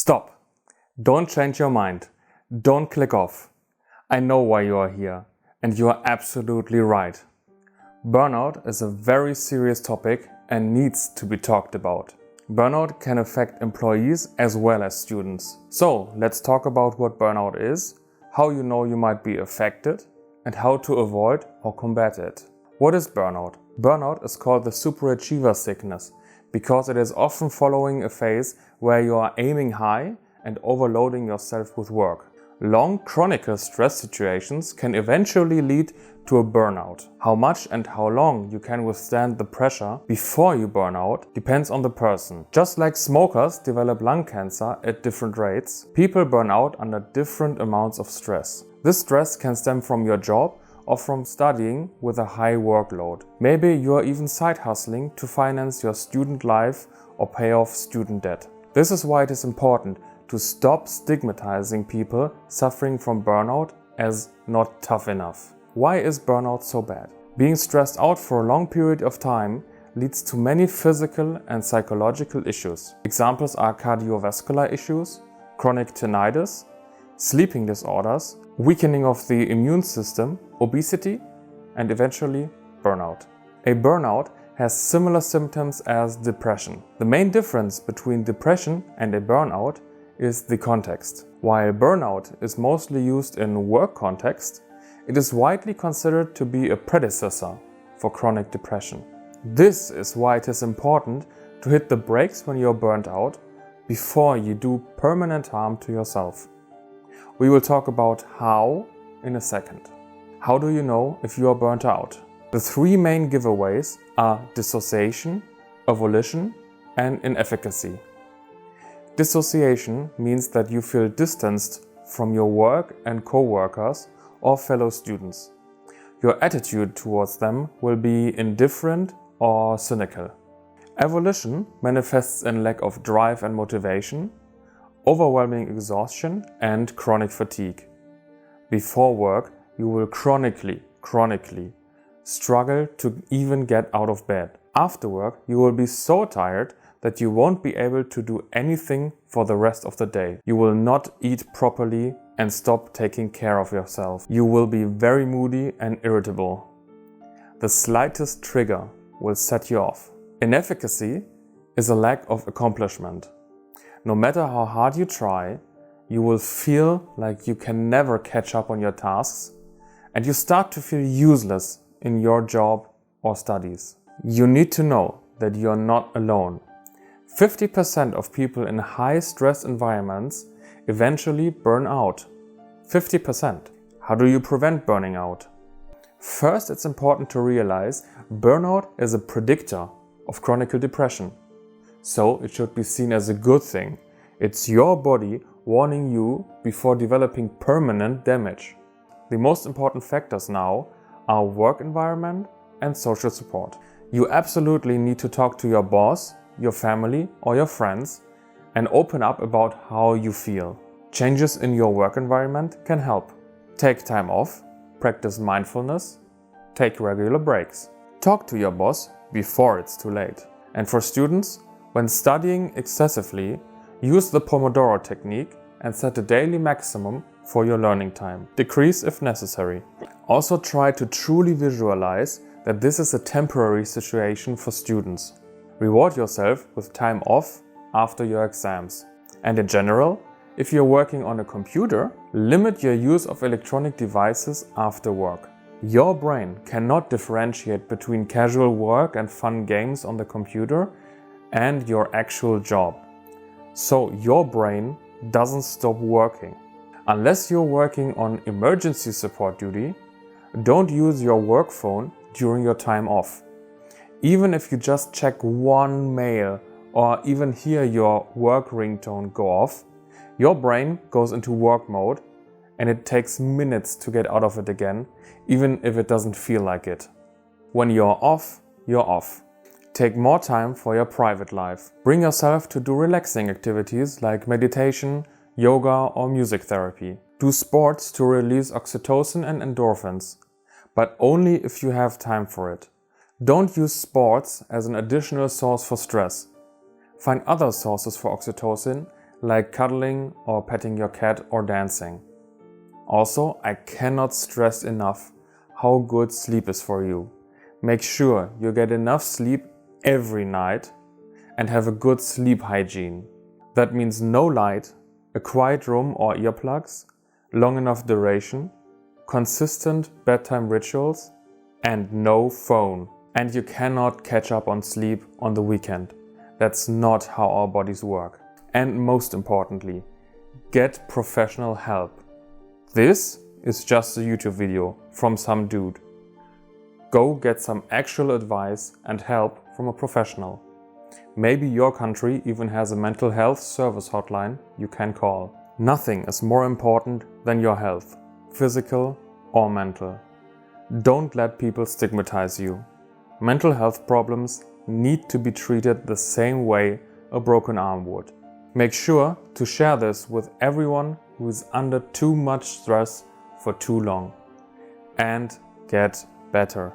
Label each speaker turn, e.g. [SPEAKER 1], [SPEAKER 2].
[SPEAKER 1] Stop! Don't change your mind. Don't click off. I know why you are here, and you are absolutely right. Burnout is a very serious topic and needs to be talked about. Burnout can affect employees as well as students. So let's talk about what burnout is, how you know you might be affected, and how to avoid or combat it. What is burnout? Burnout is called the superachiever sickness because it is often following a phase where you are aiming high and overloading yourself with work. Long chronic stress situations can eventually lead to a burnout. How much and how long you can withstand the pressure before you burn out depends on the person. Just like smokers develop lung cancer at different rates, people burn out under different amounts of stress. This stress can stem from your job or from studying with a high workload. Maybe you are even side hustling to finance your student life or pay off student debt. This is why it is important to stop stigmatizing people suffering from burnout as not tough enough. Why is burnout so bad? Being stressed out for a long period of time leads to many physical and psychological issues. Examples are cardiovascular issues, chronic tinnitus, sleeping disorders, weakening of the immune system, obesity, and eventually burnout. A burnout has similar symptoms as depression. The main difference between depression and a burnout is the context. While burnout is mostly used in work context, it is widely considered to be a predecessor for chronic depression. This is why it is important to hit the brakes when you're burnt out before you do permanent harm to yourself. We will talk about how in a second. How do you know if you are burnt out? The three main giveaways are dissociation, avolition, and inefficacy. Dissociation means that you feel distanced from your work and co-workers or fellow students. Your attitude towards them will be indifferent or cynical. Avolition manifests in lack of drive and motivation, overwhelming exhaustion, and chronic fatigue. Before work, you will chronically struggle to even get out of bed. After work, you will be so tired that you won't be able to do anything for the rest of the day. You will not eat properly and stop taking care of yourself. You will be very moody and irritable. The slightest trigger will set you off. Inefficacy is a lack of accomplishment. No matter how hard you try, you will feel like you can never catch up on your tasks, and you start to feel useless in your job or studies. You need to know that you are not alone. 50% of people in high stress environments eventually burn out. 50%. How do you prevent burning out? First, it's important to realize burnout is a predictor of chronic depression. So it should be seen as a good thing. It's your body warning you before developing permanent damage. The most important factors now are work environment and social support. You absolutely need to talk to your boss, your family, or your friends and open up about how you feel. Changes in your work environment can help. Take time off, practice mindfulness, take regular breaks. Talk to your boss before it's too late. And for students, when studying excessively, use the Pomodoro technique and set a daily maximum for your learning time. Decrease if necessary. Also try to truly visualize that this is a temporary situation for students. Reward yourself with time off after your exams. And in general, if you're working on a computer, limit your use of electronic devices after work. Your brain cannot differentiate between casual work and fun games on the computer and your actual job. So your brain doesn't stop working. Unless you're working on emergency support duty, don't use your work phone during your time off. Even if you just check one mail or even hear your work ringtone go off, your brain goes into work mode and it takes minutes to get out of it again, even if it doesn't feel like it. When you're off, you're off. Take more time for your private life. Bring yourself to do relaxing activities like meditation, yoga, or music therapy. Do sports to release oxytocin and endorphins, but only if you have time for it. Don't use sports as an additional source for stress. Find other sources for oxytocin like cuddling or petting your cat or dancing. Also, I cannot stress enough how good sleep is for you. Make sure you get enough sleep every night and have a good sleep hygiene. That means no light, a quiet room or earplugs, long enough duration, consistent bedtime rituals, and no phone. And you cannot catch up on sleep on the weekend. That's not how our bodies work. And most importantly, get professional help. This is just a YouTube video from some dude. Go get some actual advice and help from a professional. Maybe your country even has a mental health service hotline you can call. Nothing is more important than your health, physical or mental. Don't let people stigmatize you. Mental health problems need to be treated the same way a broken arm would. Make sure to share this with everyone who is under too much stress for too long. And get better.